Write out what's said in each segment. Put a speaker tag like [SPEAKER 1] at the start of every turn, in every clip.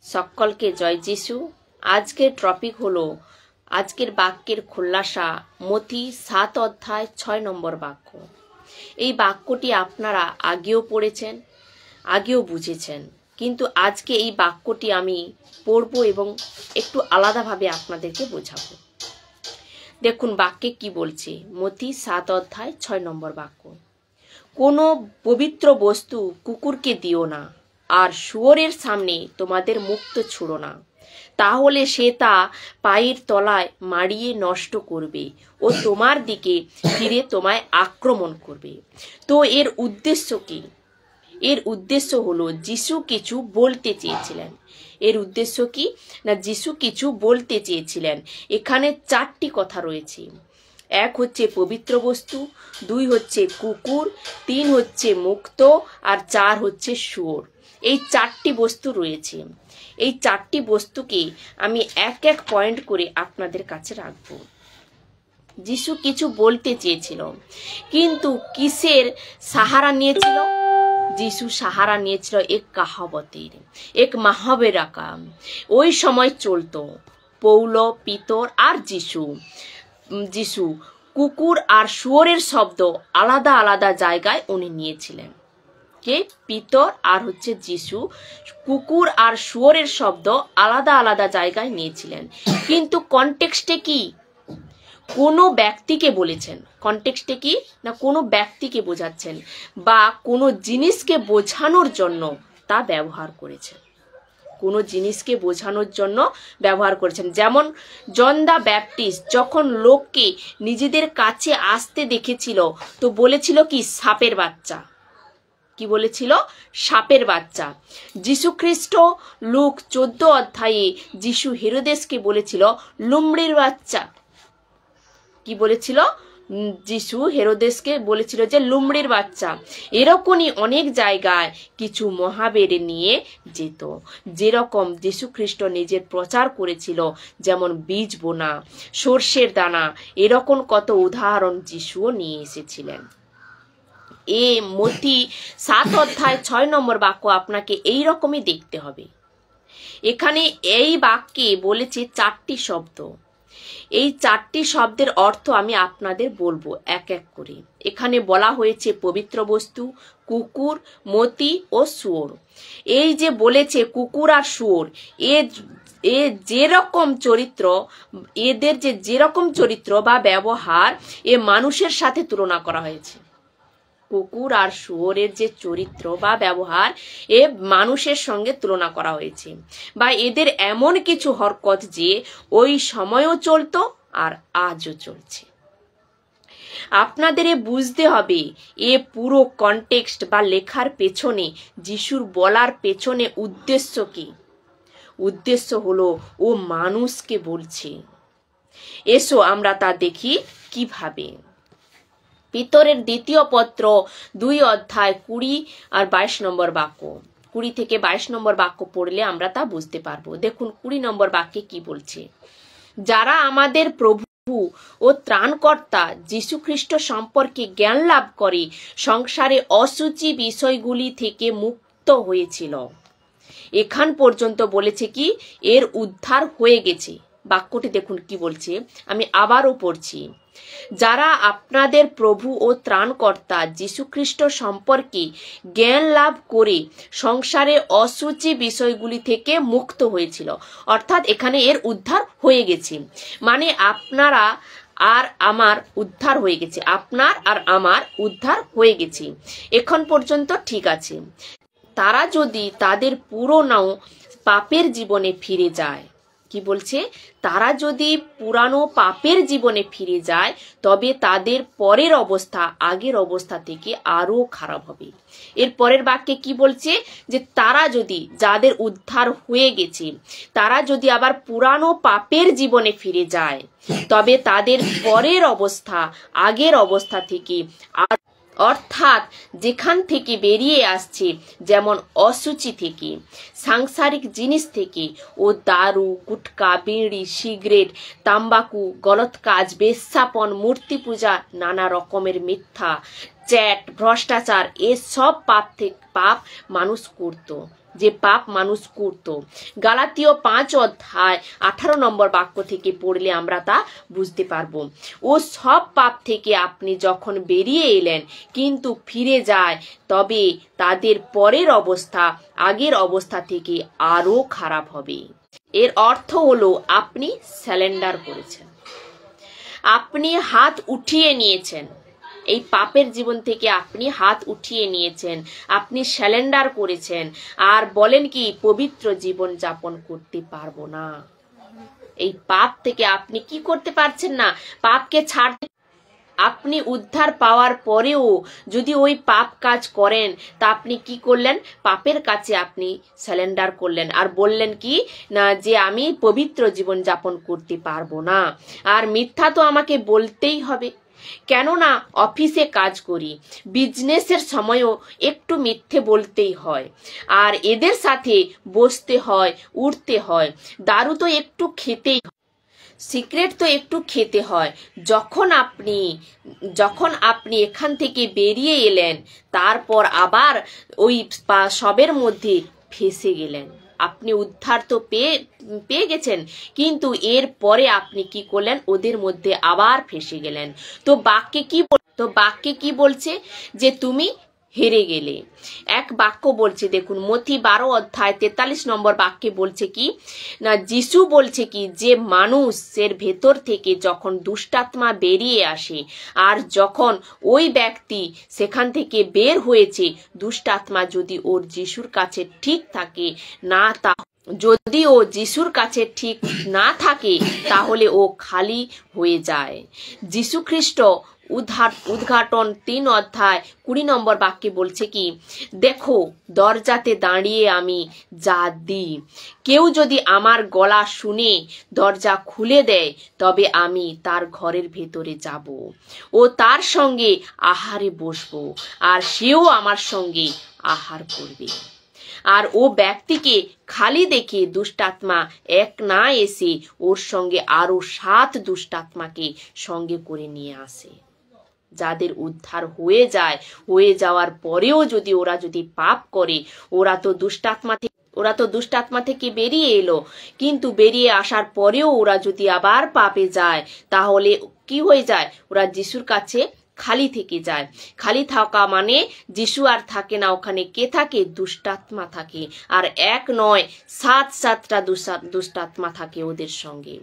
[SPEAKER 1] সকলকে জয় যিশু। আজকের টপিক হলো আজকের বাক্যের খোলাসা মতি 7 অধ্যায় 6 নম্বর বাক্য। এই বাক্যটি আপনারা আগেও পড়েছেন, আগেও বুঝেছেন, কিন্তু আজকে এই বাক্যটি আমি পড়ব এবং একটু আলাদাভাবে আপনাদেরকে বোঝাবো। দেখুন বাক্যে কি বলছে, মতি 7 অধ্যায় 6 নম্বর বাক্য। কোনো পবিত্র বস্তু কুকুরকে দিও না, আর শুয়োরের সামনে তোমাদের মুক্ত ছুঁড়ো না, তাহলে সে তা পায়ের তলায় মারিয়ে নষ্ট করবে ও তোমার দিকে ফিরে তোমায় আক্রমণ করবে। তো এর উদ্দেশ্য কি? এর উদ্দেশ্য হলো যিশু কিছু বলতে চেয়েছিলেন। এর উদ্দেশ্য কি না, যিশু কিছু বলতে চেয়েছিলেন। এখানে 4টি কথা রয়েছে। 1 হচ্ছে পবিত্র বস্তু, 2 হচ্ছে কুকুর, 3 হচ্ছে মুক্ত, আর 4 হচ্ছে শুয়োর। এই 4টি বস্তু রয়েছে। এই 4টি বস্তুকে আমি এক এক পয়েন্ট করে আপনাদের কাছে রাখবো। যিশু কিছু বলতে চেয়েছিল, কিন্তু কিসের সাহারা নিয়েছিল? যিশু সাহারা নিয়েছিল এক কাহাবতের, এক মাহাবেরা কাম। ওই সময় চলতো পৌল, পিতর আর যিশু কুকুর আর শুয়োরের শব্দ আলাদা আলাদা জায়গায় উনি নিয়েছিলেন। কে? পিতর আর হচ্ছে যিশু কুকুর আর শুয়োরের শব্দ আলাদা আলাদা জায়গায় নিয়েছিলেন, কিন্তু কনটেক্সটে কি? কোনো ব্যক্তিকে বলেছেন। কনটেক্সটে কি না, কোনো ব্যক্তিকে বোঝাচ্ছেন বা কোনো জিনিসকে বোঝানোর জন্য তা ব্যবহার করেছেন। কোনো জিনিসকে বোঝানোর জন্য ব্যবহার করেছেন। যেমন জন দা ব্যাপটিস্ট যখন লোককে নিজেদের কাছে আসতে দেখেছিল, তো বলেছিল কি? সাপের বাচ্চা। কি বলেছিল? সাপের বাচ্চা। যিশু খ্রিস্ট লুক 14 অধ্যায়ে যিশু হেরোদেসকে বলেছিল লুমড়ির বাচ্চা। কি বলেছিল? যিশু হেরোদেসকে বলেছিল যে লুমড়ির বাচ্চা। এরকমই অনেক জায়গায় কিছু মহাবেরে নিয়ে যেত। যেরকম যিশু খ্রিস্ট নিজের প্রচার করেছিল, যেমন বীজ বোনা, সর্ষের দানা, এরকম কত উদাহরণ যিশুও নিয়ে এসেছিলেন। এ মতি 7 অধ্যায় 6 নম্বর বাক্য আপনাকে এই রকমই দেখতে হবে। এখানে এই বাক্যে বলেছে 4টি শব্দ। এই 4টি শব্দের অর্থ আমি আপনাদের বলবো এক এক করে। এখানে বলা হয়েছে পবিত্র বস্তু, কুকুর, মতি ও শুয়োর। এই যে বলেছে কুকুর আর শুয়োর, এ যেরকম চরিত্র, এদের যেরকম চরিত্র বা ব্যবহার, এ মানুষের সাথে তুলনা করা হয়েছে। কুকুর আর শুয়োরের যে চরিত্র বা ব্যবহার, এ মানুষের সঙ্গে তুলনা করা হয়েছে, বা এদের এমন কিছু হরকত যে ওই সময়ও চলতো আর আজও চলছে। আপনাদের বুঝতে হবে এ পুরো কনটেক্সট বা লেখার পেছনে, যিশুর বলার পেছনে উদ্দেশ্য কি? উদ্দেশ্য হলো ও মানুষকে বলছে। এসো আমরা তা দেখি কিভাবে। পিতরের দ্বিতীয় পত্র 2 অধ্যায় 20 আর 22 নম্বর বাক্য। 20 থেকে 22 নম্বর বাক্য পড়লে আমরা তা বুঝতে পারবো। দেখুন 20 নম্বর বাক্যে কি বলছে। যারা আমাদের প্রভু ও ত্রাণকর্তা যীশু খ্রিস্ট সম্পর্কে জ্ঞান লাভ করে সংসারে অসুচি বিষয়গুলি থেকে মুক্ত হয়েছিল। এখান পর্যন্ত বলেছে কি? এর উদ্ধার হয়ে গেছে। বাক্যটি দেখুন কি বলছে, আমি আবারও পড়ছি। যারা আপনাদের প্রভু ও ত্রাণকর্তা যীশু খ্রিস্ট সম্পর্কে জ্ঞান লাভ করে সংসারে অসুচি বিষয়গুলি থেকে মুক্ত হয়েছিল। অর্থাৎ এখানে এর উদ্ধার হয়ে গেছে, মানে আপনারা আর আমার উদ্ধার হয়ে গেছে। আপনার আর আমার উদ্ধার হয়ে গেছে। এখন পর্যন্ত ঠিক আছে। তারা যদি তাদের পুরনো পাপের জীবনে ফিরে যায়, কি বলছে? তারা যদি পুরানো পাপের জীবনে ফিরে যায়, তবে তাদের পরের অবস্থা আগের অবস্থা থেকে আরো খারাপ হবে। এর পরের বাক্যে কি বলছে? যে তারা যদি, যাদের উদ্ধার হয়ে গেছে, তারা যদি আবার পুরানো পাপের জীবনে ফিরে যায়, তবে তাদের পরের অবস্থা আগের অবস্থা থেকে, অর্থাৎ যেখান থেকে বেরিয়ে আসছে, যেমন অসুচি থেকে, সাংসারিক জিনিস থেকে, ও দারু, গুটকা, বিড়ি, সিগারেট, তাম্বাকু, গলত কাজ, বেশ্যাপন, মূর্তি পূজা, নানা রকমের মিথ্যা, চ্যাট, ভ্রষ্টাচার, এসব পাপ মানুষ করত। যে পাপ মানুষ করত। গালাতীয় 5 অধ্যায় 18 নম্বর বাক্য থেকে পড়লে আমরা তা বুঝতে পারবো। ও সব পাপ থেকে আপনি যখন বেরিয়ে এলেন কিন্তু ফিরে যায়, তবে তাদের পরের অবস্থা আগের অবস্থা থেকে আরো খারাপ হবে। এর অর্থ হলো আপনি স্যালেন্ডার করেছেন, আপনি হাত উঠিয়ে নিয়েছেন, এই পাপের জীবন থেকে আপনি হাত উঠিয়ে নিয়েছেন, আপনি স্যালেন্ডার করেছেন, আর বলেন কি পবিত্র জীবন যাপন করতে পারবো না। এই পাপ থেকে আপনি কি করতে পারছেন না, পাপকে ছাড়তে। আপনি উদ্ধার পাওয়ার পরেও যদি ওই পাপ কাজ করেন, তা আপনি কি করলেন, পাপের কাছে আপনি স্যালেন্ডার করলেন আর বললেন কি না যে আমি পবিত্র জীবন যাপন করতে পারবো না। আর মিথ্যা তো আমাকে বলতেই হবে, কেননা অফিসে কাজ করি, বিজনেসের সময়ও একটু মিথ্যে বলতেই হয়, আর এদের সাথে বসতে হয়, উঠতে হয়, দারু তো একটু খেতেই হয়, সিগারেট তো একটু খেতে হয়। যখন আপনি এখান থেকে বেরিয়ে এলেন, তারপর আবার ওই সবের মধ্যে ফেসে গেলেন। আপনি উদ্ধার তো পেয়ে গেছেন, কিন্তু এর পরে আপনি কি করলেন, ওদের মধ্যে আবার ফেসে গেলেন। তো বাক্যে কি বলছে যে তুমি হেরে গেলে। এক বাক্য বলছে, দেখুন মথি 12 অধ্যায় 43 নম্বর বাক্যে বলছে কি না, যিশু বলছে কি যে মানুষের ভেতর থেকে যখন দুষ্টাত্মা বেরিয়ে আসে, আর যখন ওই ব্যক্তি সেখান থেকে বের হয়েছে, দুষ্টাত্মা যদি ওর যিশুর কাছে ঠিক থাকে না, যদি ও যিশুর কাছে ঠিক না থাকে, তাহলে ও খালি হয়ে যায়। যিশু খ্রিস্ট উদ্ঘাটন 3 অধ্যায় 20 নম্বর বাক্যে বলছে কি, দেখো দরজাতে দাঁড়িয়ে আমি যা দিই, কেউ যদি আমার গলা শুনে দরজা খুলে দেয়, তবে আমি তার ঘরের ভেতরে যাব ও তার সঙ্গে আহারে বসবো, আর সেও আমার সঙ্গে আহার করবে। আর ও ব্যক্তিকে খালি দেখে দুষ্টাত্মা এক না এসে ওর সঙ্গে আরো 7 দুষ্টাত্মাকে সঙ্গে করে নিয়ে আসে। যাদের উদ্ধার হয়ে যাওয়ার পরেও যদি ওরা পাপ করে, ওরা তো দুষ্টাত্মা থেকে বেরিয়ে এলো, কিন্তু বেরিয়ে আসার পরেও ওরা যদি আবার পাপে যায়, তাহলে কি হয়ে যায়, ওরা যিশুর কাছে খালি থেকে যায়। খালি থাকা মানে যিশু আর থাকে না, ওখানে কে থাকে, দুষ্টাত্মা থাকে। আর 1 নয় 7টা দুষ্টাত্মা থাকে ওদের সঙ্গে,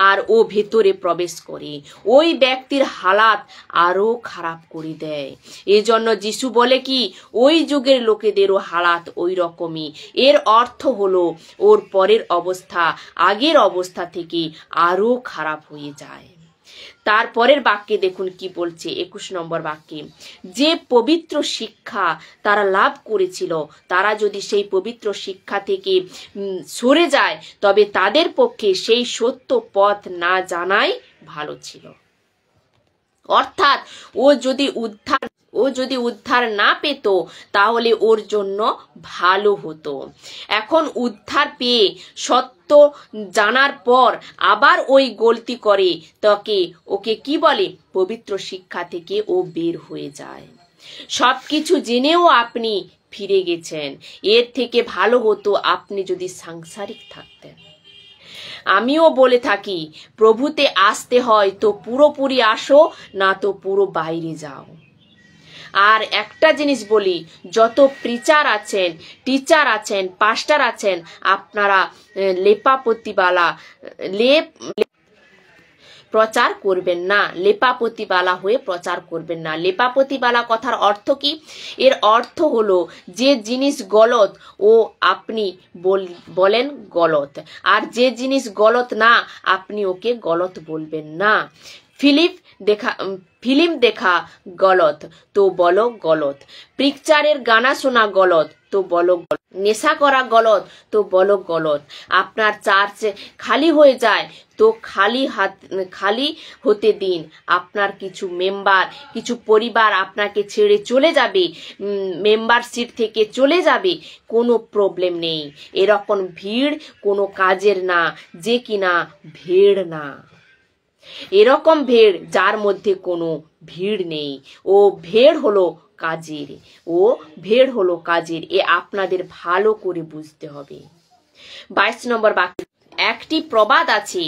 [SPEAKER 1] আর ও ভেতরে প্রবেশ করে, ওই ব্যক্তির হালাত আরো খারাপ করে দেয়। এজন্য যিশু বলে কি ওই যুগের লোকেদেরও হালাত ওই রকমই। এর অর্থ হলো ওর পরের অবস্থা আগের অবস্থা থেকে আরো খারাপ হয়ে যায়। তারপরের বাক্যে দেখুন কি বলছে, 21 নম্বর বাক্যে, যে পবিত্র শিক্ষা তারা লাভ করেছিল, তারা যদি সেই পবিত্র শিক্ষা থেকে সরে যায়, তবে তাদের পক্ষে সেই সত্য পথ না জানাই ভালো ছিল। অর্থাৎ ও যদি উদ্ধার না পেত, তাহলে ওর জন্য ভালো হতো। এখন উদ্ধার পেয়ে সত্য জানার পর আবার ওই গলতি করে, ওকে কি বলে, পবিত্র শিক্ষা থেকে ও বের হয়ে যায়। সবকিছু জেনেও আপনি ফিরে গেছেন, এর থেকে ভালো হতো আপনি যদি সাংসারিক থাকতেন। আমিও বলে থাকি, প্রভুতে আসতে হয় তো পুরোপুরি আসো, না তো পুরো বাইরে যাও। আর একটা জিনিস বলি, যত প্রিচার আছেন, টিচার আছেন, পাস্টার আছেন, আপনারা প্রচার করবেন না, লেপাপতিবালা হয়ে প্রচার করবেন না। লেপাপতিবালা কথার অর্থ কি? এর অর্থ হলো যে জিনিস গলত ও আপনি বলেন গলত, আর যে জিনিস গলত না আপনি ওকে গলত বলবেন না। ফিল্ম দেখা গলত তো বলো গলত, পিকচারের গানা শোনা গলত তো বলো গলত, নেশা করা গলত তো বলো গলত। আপনার চার্চ খালি হয়ে যায় তো খালি হতে দিন। আপনার কিছু মেম্বার, কিছু পরিবার আপনাকে ছেড়ে চলে যাবে, মেম্বারশিপ থেকে চলে যাবে, কোনো প্রবলেম নেই। এরকম ভিড় কোনো কাজের না, যে কিনা ভিড় না। এরকম ভেড় যার মধ্যে কোনো ভিড় নেই, ও ভেড় হলো কাজের, ও ভেড় হলো কাজের। এ আপনাদের ভালো করে বুঝতে হবে। 22 নম্বর বাক্য, একটি প্রবাদ আছে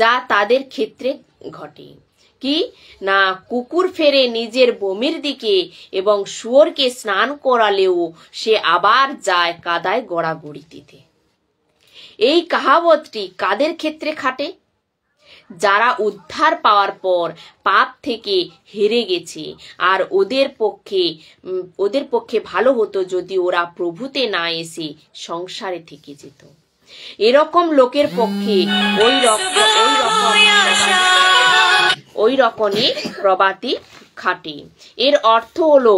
[SPEAKER 1] যা তাদের ক্ষেত্রে ঘটে। কি না, কুকুর ফেরে নিজের বমির দিকে এবং শুয়োরকে স্নান করালেও সে আবার যায় কাদায় গড়াগড়ি দিতে। এই কাহাবতটি কাদের ক্ষেত্রে খাটে? যারা উদ্ধার পাওয়ার পর পাপ থেকে হেরে গেছে, আর ওদের পক্ষে ভালো হতো যদি ওরা প্রভুতে না এসে সংসারে থেকে যেত। এরকম লোকের পক্ষে ওই রকমই প্রবাদটি খাটে। এর অর্থ হলো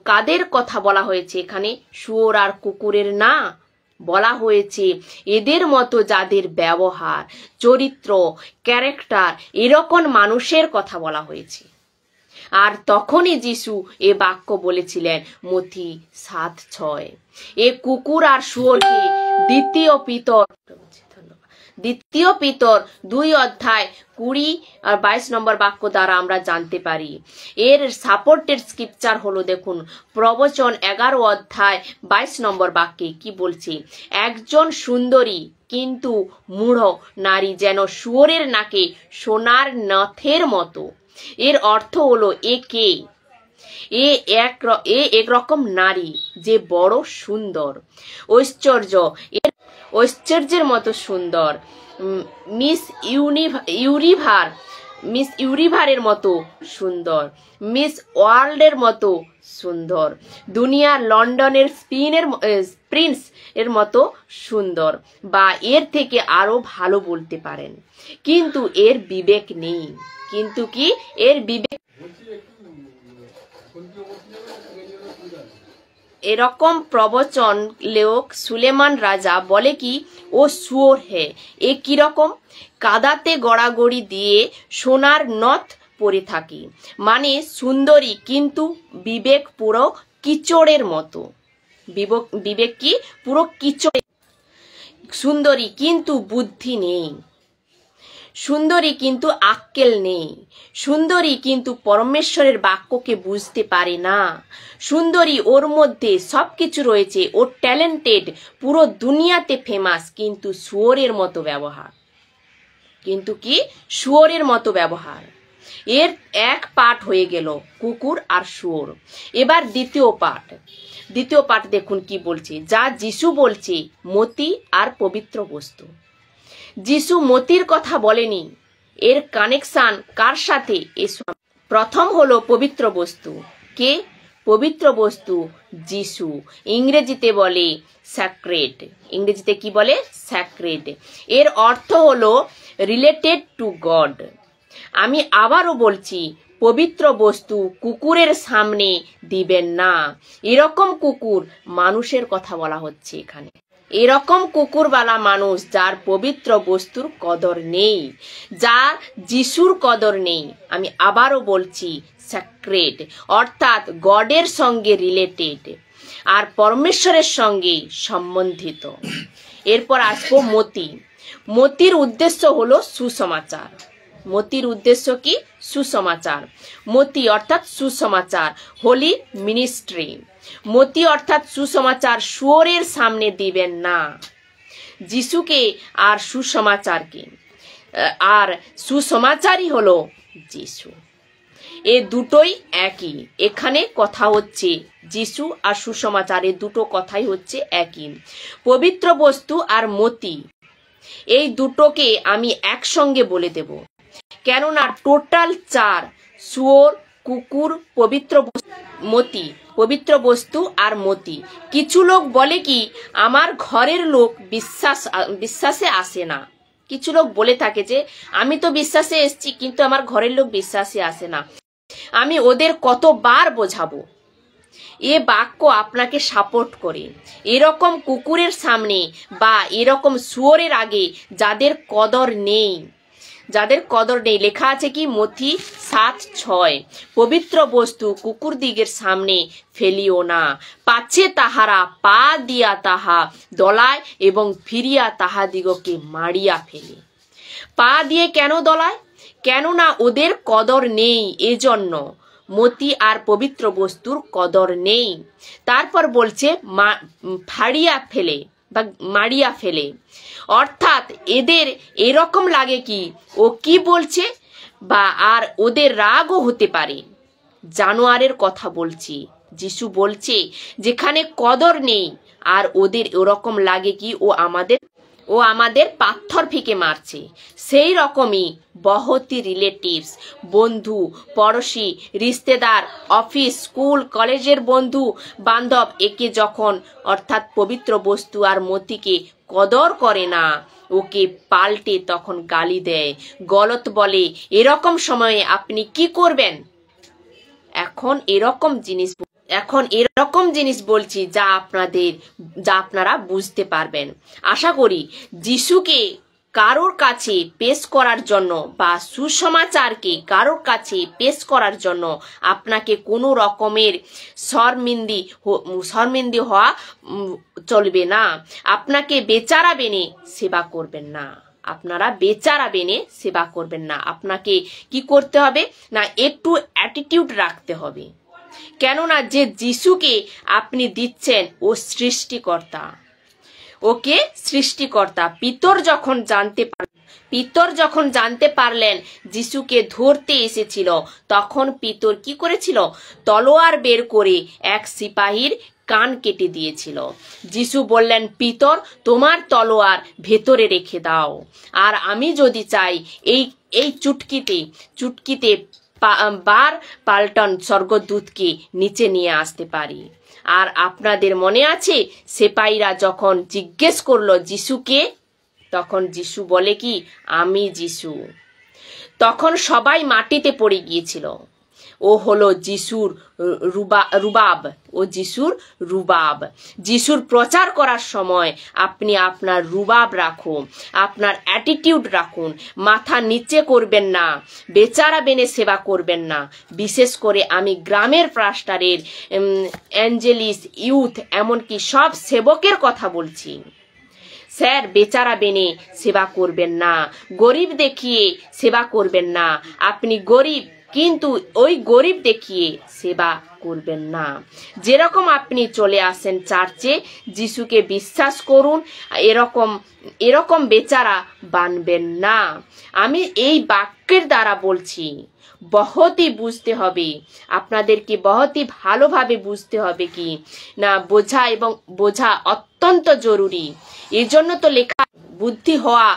[SPEAKER 1] কাদের কথা বলা হয়েছে এখানে? শুয়োর আর কুকুরের না, বলা হয়েছে এদের মতো যাদের ব্যবহার, চরিত্র, ক্যারেক্টার এরকম মানুষের কথা বলা হয়েছে। আর তখনই যিশু এ বাক্য বলেছিলেন মথি 7:6। এ কুকুর আর শুয়োরকে দ্বিতীয় পিতর 2:20 আর 22 নম্বর বাক্য দ্বারা আমরা জানতে পারি। এর সাপোর্টেড স্ক্রিপচার হলো, দেখুন, প্রবচন 11:22 নম্বর বাক্যে কি বলছে? একজন সুন্দরী কিন্তু মূঢ় নারী যেন শুয়োরের নাকে সোনার নথের মতো। এর অর্থ হলো একরকম নারী যে বড় সুন্দর, ঐশ্বর্যের মতো সুন্দর, মিস ইউনিভারের মতো সুন্দর, মিস ওয়ার্ল্ডের মতো সুন্দর, দুনিয়ার লন্ডনের প্রিন্স এর মতো সুন্দর, বা এর থেকে আরো ভালো বলতে পারেন। কিন্তু এর বিবেক নেই। এরকম প্রবচন লেখক সুলেমান রাজা বলে কি, ও শুয়োর হে। এ কিরকম? কাদাতে গড়াগড়ি দিয়ে সোনার নথ পরে থাকি, মানে সুন্দরী কিন্তু বিবেক পুরো কিচড়ের মতো। বিবেক কি? পুরো কিচড়। সুন্দরী কিন্তু বুদ্ধি নেই, সুন্দরী কিন্তু আক্কেল নেই, সুন্দরী কিন্তু পরমেশ্বরের বাক্যকে বুঝতে পারে না। সুন্দরী, ওর মধ্যে সবকিছু রয়েছে, ও ট্যালেন্টেড, পুরো দুনিয়াতে ফেমাস, কিন্তু শুয়োরের মতো ব্যবহার। এর এক পাঠ হয়ে গেল কুকুর আর শুয়োর। এবার দ্বিতীয় পাঠ দেখুন কি বলছে, যা যিশু বলছে মতি আর পবিত্র বস্তু। যিশু মতির কথা বলেনি। এর কানেকশন কার সাথে? প্রথম হলো পবিত্র বস্তু। কে পবিত্র বস্তু? যিশু। ইংরেজিতে বলে স্যাক্রেড। ইংরেজিতে কি বলে? স্যাক্রেড। এর অর্থ হলো রিলেটেড টু গড। আমি আবারও বলছি, পবিত্র বস্তু কুকুরের সামনে দিবেন না। এরকম কুকুর মানুষের কথা বলা হচ্ছে এখানে। এরকম কুকুরওয়ালা মানুষ যার পবিত্র বস্তুর কদর নেই, যার যিশুর কদর নেই। আমি আবারও বলছি, স্যাক্রেড অর্থাৎ গডের সঙ্গে রিলেটেড, আর পরমেশ্বরের সঙ্গে সম্বন্ধিত। এরপর আসবো মতি। মতির উদ্দেশ্য হলো সুসমাচার। মতির উদ্দেশ্য কি? সুসমাচার। মতি অর্থাৎ সুসমাচার, হোলি মিনিস্ট্রি। মতি অর্থাৎ সুসমাচার শুয়োরের সামনে দিবেন না। যিশুকে আর সুসমাচারকে, আর সুসমাচারই হলো যিশু। এ দুটোই একই। এখানে কথা হচ্ছে যিশু আর সুসমাচার, এ দুটো কথাই হচ্ছে একই। পবিত্র বস্তু আর মতি, এই দুটোকে আমি একসঙ্গে বলে দেব, কেননা টোটাল 4: শুয়োর, কুকুর, পবিত্র বস্তু আর মতি। কিছু লোক বলে কি, আমার ঘরের লোক বিশ্বাসে আসে না। কিছু লোক বলে থাকে যে আমি তো বিশ্বাসে এসছি, কিন্তু আমার ঘরের লোক বিশ্বাসে আসে না। আমি ওদের কতবার বোঝাবো। এ বাক্য আপনাকে সাপোর্ট করে। এরকম কুকুরের সামনে বা এরকম শুয়োরের আগে যাদের কদর নেই, লেখা আছে কি মথি 7:6, পবিত্র বস্তু কুকুর দিগের সামনে ফেলিও না, পাছে তাহারা পা দিয়া তাহা দলায় এবং ফিরিয়া তাহাদিগকে মারিয়া ফেলে। পা দিয়ে কেন দলায়? কেননা ওদের কদর নেই, এজন্য মতি আর পবিত্র বস্তুর কদর নেই। তারপর বলছে ফাড়িয়া ফেলে বা মারিয়া ফেলে, অর্থাৎ এদের এরকম লাগে কি ও কি বলছে, বা আর ওদের রাগও হতে পারে। জানোয়ারের কথা বলছি। যিশু বলছে যেখানে কদর নেই আর ওদের ওরকম লাগে কি ও আমাদের পাথর ফিকে মারছে। সেই রকমই বহুতি রিলেটিভস, বন্ধু, পড়োশি, রিশতেদার, অফিস, স্কুল, কলেজের বন্ধু বান্ধব একে যখন অর্থাৎ পবিত্র বস্তু আর মতিকে কদর করে না, ওকে পাল্টে তখন গালি দেয়, গলত বলে, এরকম সময়ে আপনি কি করবেন? এখন এরকম জিনিস বলছি যা আপনারা বুঝতে পারবেন। আশা করি যিশুকে কারোর কাছে পেশ করার জন্য বা সুসমাচারকে কারোর কাছে পেশ করার জন্য আপনাকে কোনো রকমের শর্মিন্দি হওয়া চলবে না। আপনাকে বেচারা বেনে সেবা করবেন না, আপনারা বেচারা বেনে সেবা করবেন না। আপনাকে কি করতে হবে না, একটু অ্যাটিটিউড রাখতে হবে। কেননা যে যিশুকে আপনি দিচ্ছেন ও সৃষ্টিকর্তা, ওকে সৃষ্টিকর্তা। পিতর যখন জানতে পারলেন যিশুকে ধরতে এসেছিল, তখন পিতর কি করেছিল? তলোয়ার বের করে এক সিপাহীর কান কেটে দিয়েছিল। যিশু বললেন, পিতর, তোমার তলোয়ার ভেতরে রেখে দাও, আর আমি যদি চাই এই চুটকিতে বার পাল্টন স্বর্গদূতকে নিচে নিয়ে আসতে পারি। আর আপনাদের মনে আছে সেপাইরা যখন জিজ্ঞেস করলো যিশুকে, তখন যিশু বলে কি, আমি যিশু। তখন সবাই মাটিতে পড়ে গিয়েছিল। ও হলো যিশুর রুবাব। যিশুর প্রচার করার সময় আপনি আপনার রুবাব রাখুন, আপনার অ্যাটিটিউড রাখুন। মাথা নিচে করবেন না, বেচারা বেনে সেবা করবেন না। বিশেষ করে আমি গ্রামের পাস্টারের, অ্যাঞ্জেলিস, ইউথ, এমনকি সব সেবকের কথা বলছি। স্যার, বেচারা বেনে সেবা করবেন না, গরিব দেখিয়ে সেবা করবেন না। আপনি গরিব, কিন্তু ওই গরিব দেখিয়ে সেবা করবেন না। যেরকম আপনি চলে আসেন চার্চে, যিশুকে বিশ্বাস করুন, এরকম বেচারা বানবেন না। আমি এই বাক্যের দ্বারা বলছি, বহুতই বুঝতে হবে আপনাদেরকে, বহুতই ভালোভাবে বুঝতে হবে কি না, বোঝা অত্যন্ত জরুরি। এর জন্য তো লেখা বুদ্ধি হওয়া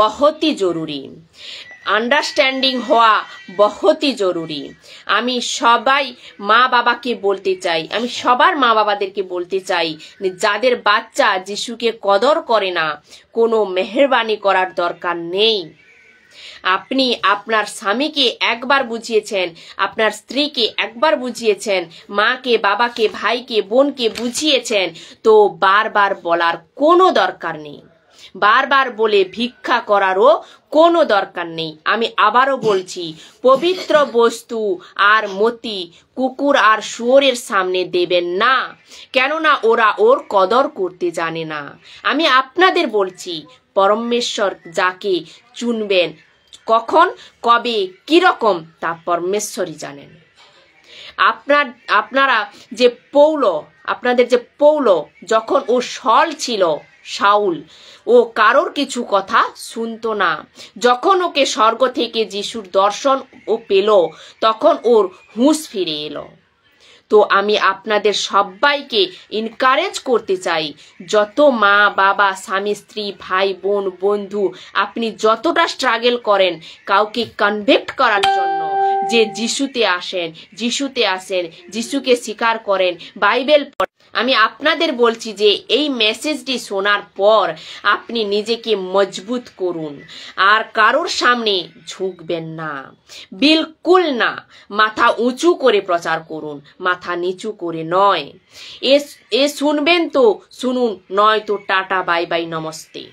[SPEAKER 1] বহুতই জরুরি, আন্ডারস্ট্যান্ডিং হওয়া বহুতই জরুরি। আমি সবার মা বাবাদেরকে বলতে চাই, যাদের বাচ্চা যিশুকে কদর করে না, কোনো মেহেরবানি করার দরকার নেই। আপনি আপনার স্বামীকে একবার বুঝিয়েছেন, আপনার স্ত্রীকে একবার বুঝিয়েছেন, মাকে, বাবাকে, ভাইকে, বোনকে বুঝিয়েছেন, তো বারবার বলার কোনো দরকার নেই, বারবার বলে ভিক্ষা করারও কোনো দরকার নেই। আমি আবারও বলছি, পবিত্র বস্তু আর মতি কুকুর আর শুয়োরের সামনে দেবেন না, কেননা ওরা ওর কদর করতে জানে না। আমি আপনাদের বলছি, পরমেশ্বর যাকে চুনবেন, কখন, কবে, কিরকম, তা পরমেশ্বরই জানেন। আপনাদের যে পৌল যখন ও শাউল, ও কারোর কিছু কথা শুনতো না। যখন ওকে স্বর্গ থেকে যিশুর দর্শন ও পেল, তখন ওর হুঁশ ফিরে এলো। তো আমি আপনাদের সবাইকে এনকারেজ করতে চাই, যত মা বাবা, স্বামী স্ত্রী, ভাই বোন, বন্ধু, আপনি যতটা স্ট্রাগল করেন কাউকে কনভিক্ট করার জন্য, যে যিশুতে আসেন, যিশুকে স্বীকার করেন, বাইবেল পড়েন, আমি আপনাদের বলছি যে এই মেসেজটি শোনার পর আপনি নিজেকে মজবুত করুন, আর কারোর সামনে ঝুঁকবেন না, বিলকুল না। মাথা উঁচু করে প্রচার করুন, মাথা নিচু করে নয়। শুনবেন তো শুনুন, নয় তো টাটা, বাই বাই, নমস্তে।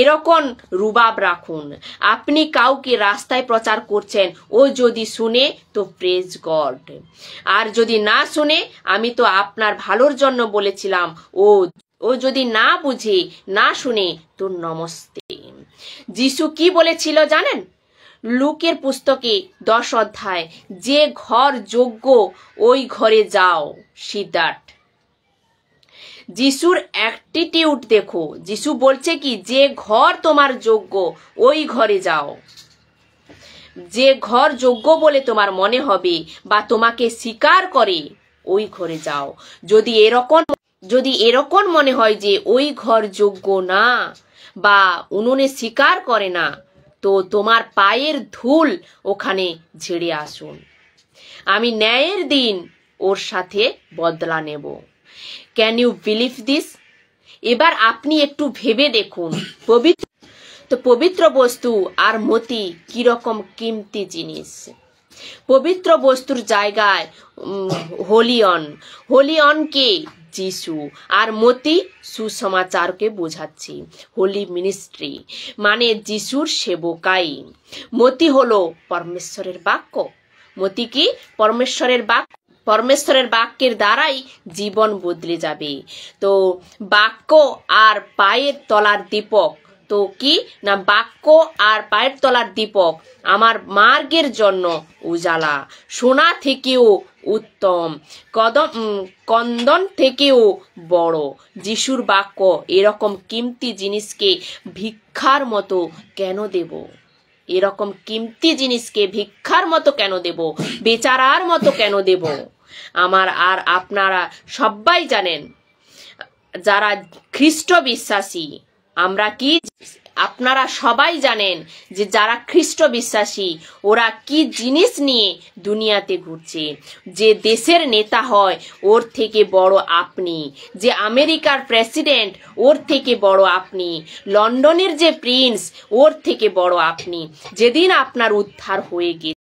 [SPEAKER 1] এরকম রুবাব রাখুন। আপনি কাউকে রাস্তায় প্রচার করছেন, ও যদি শুনে তো প্রেজ গড, আর যদি না শুনে, আমি তো আপনার ভালোর জন্য বলেছিলাম, ও যদি না বুঝে, না শুনে, তো নমস্তে। যিশু কি বলেছিল জানেন? লুকের পুস্তকে 10 অধ্যায়, যে ঘর যোগ্য ওই ঘরে যাও। সিদ্ধার্থ, যিশুর অ্যাটিটিউড দেখো। যিশু বলছে কি, যে ঘর তোমার যোগ্য ওই ঘরে যাও। যে ঘর যোগ্য বলে তোমার মনে হবে বা তোমাকে স্বীকার করে ওই ঘরে যাও। যদি এরকম মনে হয় যে ওই ঘর যোগ্য না বা উনুনে স্বীকার করে না, তো তোমার পায়ের ধুল ওখানে ঝেড়ে আসুন। আমি ন্যায়ের দিন ওর সাথে বদলা নেব। Can you believe this? এবার আপনি একটু ভেবে দেখুন, পবিত্র বস্তু আর মতি কিরকম কিমতি জিনিস। পবিত্র বস্তুর জায়গায় হোলি অনকে যিশু, আর মতি সুসমাচারকে বোঝাচ্ছি। হোলি মিনিস্ট্রি মানে যিশুর সেবকাই। মতি হলো পরমেশ্বরের বাক্য। মতি কি? পরমেশ্বরের বাক্য। পরমেশ্বরের বাক্যের দ্বারাই জীবন বদলে যাবে। তো বাক্য আর পায়ের তলার দীপক, তো কি না, বাক্য আর পায়ের তলার দীপক আমার মার্গের জন্য উজালা। সোনা থেকেও উত্তম, কন্দন থেকেও বড় যিশুর বাক্য। এরকম কিমতি জিনিসকে ভিক্ষার মতো কেন দেব? এরকম কিমতি জিনিসকে ভিক্ষার মতো কেন দেব? বেচারার মতো কেন দেব? আমার আর আপনারা সবাই জানেন, যারা খ্রিস্ট বিশ্বাসী, আমরা কি, আপনারা সবাই জানেন যে যারা খ্রিস্ট বিশ্বাসী ওরা কি জিনিস নিয়ে দুনিয়াতে ঘুরছে। যে দেশের নেতা হয় ওর থেকে বড় আপনি, যে আমেরিকার প্রেসিডেন্ট ওর থেকে বড় আপনি, লন্ডনের যে প্রিন্স ওর থেকে বড় আপনি। যেদিন আপনার উদ্ধার হয়ে গেছে